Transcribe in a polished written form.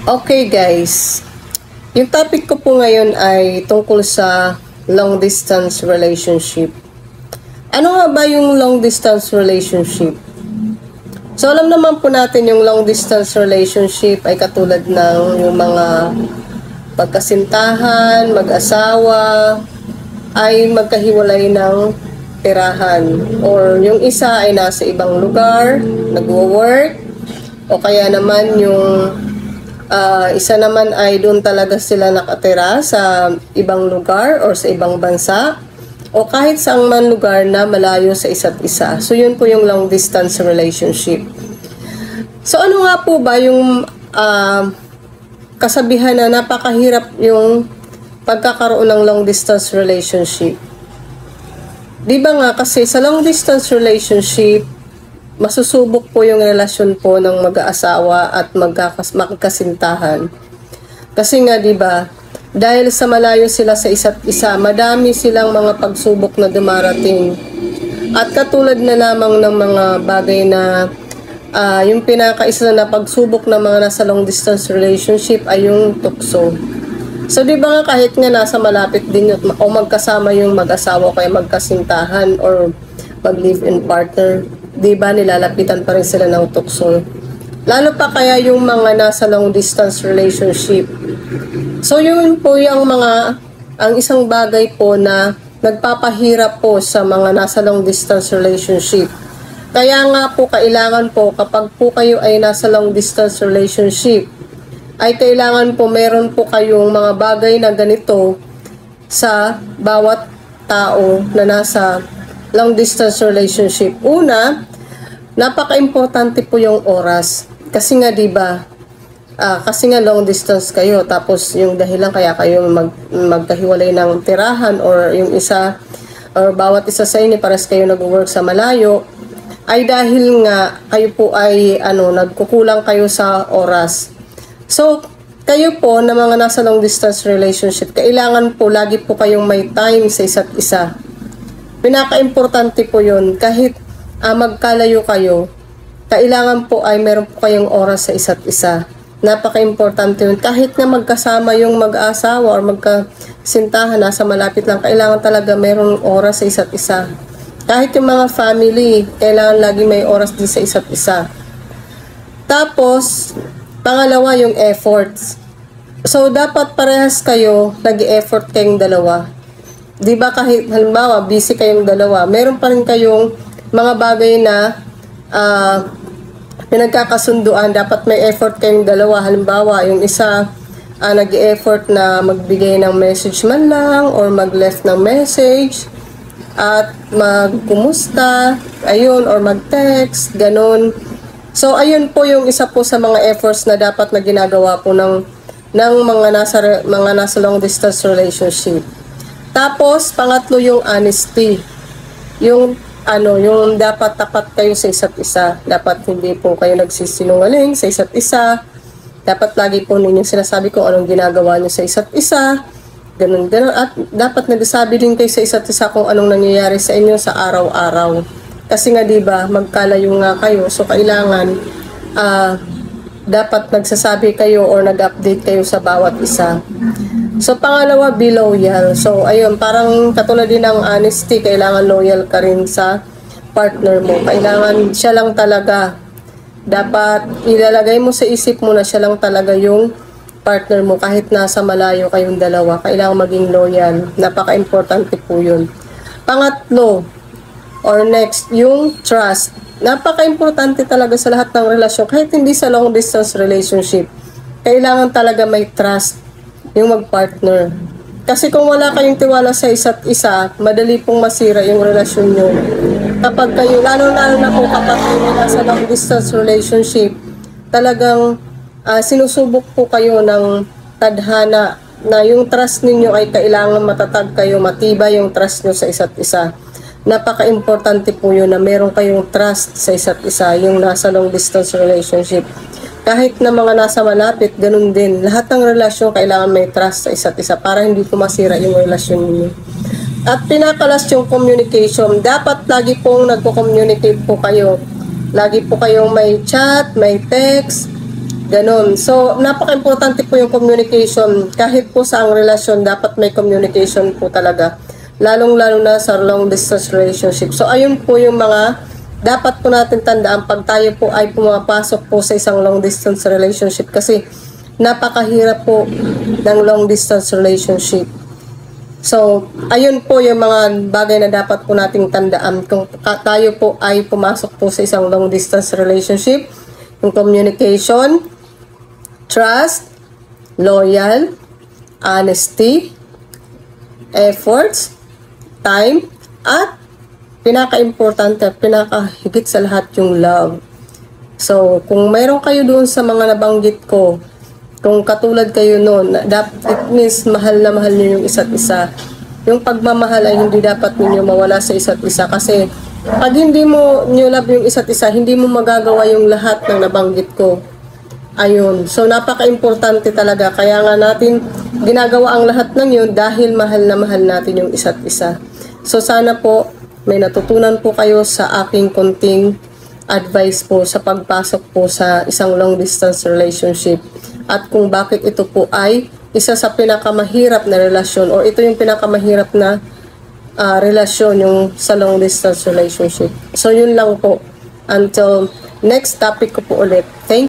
Okay guys, yung topic ko po ngayon ay tungkol sa long distance relationship. Ano nga ba yung long distance relationship? So alam naman po natin yung long distance relationship ay katulad ng yung mga pagkasintahan, mag-asawa, ay magkahiwalay ng tirahan. Or yung isa ay nasa ibang lugar, nagwo-work, o kaya naman yung isa naman ay doon talaga sila nakatira sa ibang lugar or sa ibang bansa o kahit saang man lugar na malayo sa isa't isa. So yun po yung long distance relationship. So ano nga po ba yung kasabihan na napakahirap yung pagkakaroon ng long distance relationship? Di ba nga kasi sa long distance relationship, masusubok po yung relasyon po ng mag-aasawa at magkasintahan. Kasi nga 'di ba, dahil sa malayo sila sa isa't isa, madami silang mga pagsubok na dumarating. At katulad na lamang ng mga bagay na yung pinakaisa na pagsubok ng mga nasa long distance relationship ay yung tukso. So 'di ba nga kahit nga nasa malapit din yun, o magkasama yung mag-asawa o kaya magkasintahan or mag-live-in partner, 'di ba nilalapitan pa rin sila ng tukso. Lalo pa kaya yung mga nasa long distance relationship. So yun po yung ang isang bagay po na nagpapahirap po sa mga nasa long distance relationship. Kaya nga po kailangan po kapag po kayo ay nasa long distance relationship, ay kailangan po meron po kayong mga bagay na ganito sa bawat tao na nasa long distance relationship. Una, napaka-importante po yung oras. Kasi nga 'di ba? Kasi nga long distance kayo tapos yung dahilan kaya kayo magkahiwalay ng tirahan or yung isa or bawat isa sa inyo pares kayo nag-work sa malayo ay dahil nga kayo po ay nagkukulang kayo sa oras. So, kayo po na mga nasa long distance relationship, kailangan po lagi po kayong may time sa isa't isa. Pinaka-importante po yun. Kahit magkalayo kayo, kailangan po ay meron po kayong oras sa isa't isa. Napaka-importante yun. Kahit na magkasama yung mag-asawa or magkasintahan, nasa malapit lang, kailangan talaga merong oras sa isa't isa. Kahit yung mga family, kailangan lagi may oras din sa isa't isa. Tapos, pangalawa yung efforts. So, dapat parehas kayo, nag-effort kayong dalawa. Di ba kahit halimbawa, busy kayong dalawa, meron pa rin kayong mga bagay na pinagkakasunduan, dapat may effort kayong dalawa. Halimbawa, yung isa nag-effort na magbigay ng message man lang or mag-left ng message at magkumusta, ayun, or mag-text, ganun. So, ayun po yung isa po sa mga efforts na dapat na ginagawa po ng mga nasa long distance relationship. Tapos, pangatlo yung honesty. Yung dapat tapat kayo sa isa't isa. Dapat hindi po kayo nagsisinungaling sa isa't isa. Dapat lagi po ninyong sinasabi kung anong ginagawa nyo sa isa't isa. Ganun. At dapat nagsasabi din kayo sa isa't isa kung anong nangyayari sa inyo sa araw-araw. Kasi nga 'di ba, magkalayo nga kayo. So kailangan dapat nagsasabi kayo or nag-update kayo sa bawat isa. So pangalawa, be loyal. So ayun, parang katulad din ng honesty, kailangan loyal ka rin sa partner mo. Kailangan siya lang talaga. Dapat ilalagay mo sa isip mo na siya lang talaga yung partner mo kahit nasa malayo kayong dalawa. Kailangan maging loyal. Napaka-importante po yun. Pangatlo, or next, yung trust. Napaka-importante talaga sa lahat ng relasyon. Kahit hindi sa long distance relationship, kailangan talaga may trust yung mag-partner. Kasi kung wala kayong tiwala sa isa't isa, madali pong masira yung relasyon nyo. Kapag kayo, lalo na po kapag kayo nasa long distance relationship, talagang sinusubok po kayo ng tadhana na yung trust ninyo ay kailangan matatag kayo, matibay yung trust nyo sa isa't isa. Napaka-importante po yun na meron kayong trust sa isa't isa, yung nasa long distance relationship. Kahit na mga nasa malapit, ganun din. Lahat ng relasyon kailangan may trust sa isa't isa para hindi po masira yung relasyon ninyo. At pinakalas yung communication. Dapat lagi pong nagko-communicate po kayo. Lagi po kayong may chat, may text, Ganon. So, napaka-importante po yung communication. Kahit po sa ang relasyon, dapat may communication po talaga. Lalong-lalo na sa long distance relationship. So, ayun po yung mga dapat po natin tandaan pag tayo po ay pumapasok po sa isang long distance relationship. Kasi, napakahirap po ng long distance relationship. So, ayun po yung mga bagay na dapat po nating tandaan kung tayo po ay pumasok po sa isang long distance relationship. Yung communication, trust, loyal, honesty, efforts, time, at pinaka-importante, pinaka-higit sa lahat yung love. So, kung mayroon kayo doon sa mga nabanggit ko, kung katulad kayo noon, it means mahal na mahal niyo yung isa't isa. Yung pagmamahal ay hindi dapat ninyo mawala sa isa't isa kasi pag hindi mo nyo love yung isa't isa, hindi mo magagawa yung lahat ng nabanggit ko. Ayun. So, napaka-importante talaga. Kaya nga natin ginagawa ang lahat ng yun dahil mahal na mahal natin yung isa't isa. So, sana po may natutunan po kayo sa aking konting advice po sa pagpasok po sa isang long distance relationship. At kung bakit ito po ay isa sa pinakamahirap na relasyon o ito yung pinakamahirap na relasyon yung sa long distance relationship. So, yun lang po. Until next topic ko po ulit. Thank you.